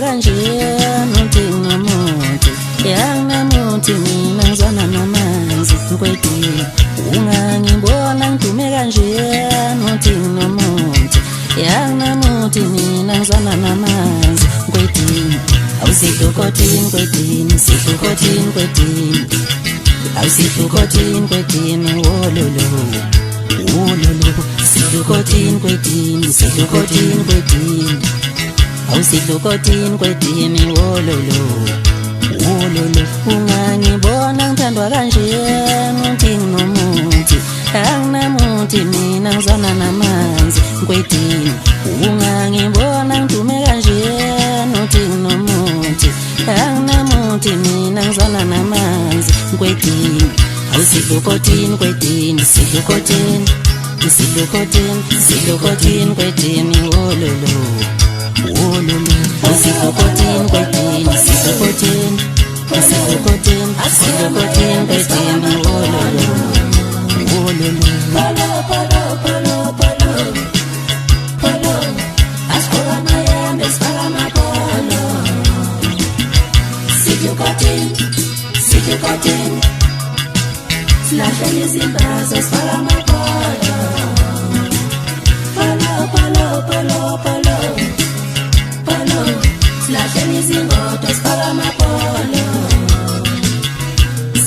Kanje nothi nomuthi yanginamuthi mina ngizwana namanzi nkwetini ungangibona ngidume kanje nothi nomuthi yanginamuthi mina ngizwana namanzi nkwetini awusidukotini nkwetini sidukotini nkwetini awusidukotini nkwetini wololo wololo sidukotini nkwetini sidukotini nkwetini awusidukotini kwetini wololo wololo ungangibona ngithandwa kanje nothi nomuthi anginamuthi mina ngizwana namanzi kwetini ungangibona ngidume kanje nothi nomuthi anginamuthi mina ngizwana namanzi kwetini awusidukotini kwetini sidukotini sidukotini sidukotini kwetini wololo wololo awusidukotini kwetini sidukotini sidukotini sidukotini kwetini wololo wololo palo palo palo palo palo askola mayambe spala mapolo sidukotini sidukotini slash izimbazo spala mapolo palo palo palo palo Slasheni zingoto spala mapolo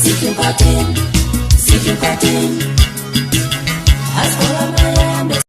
Sidukotini, sidukotini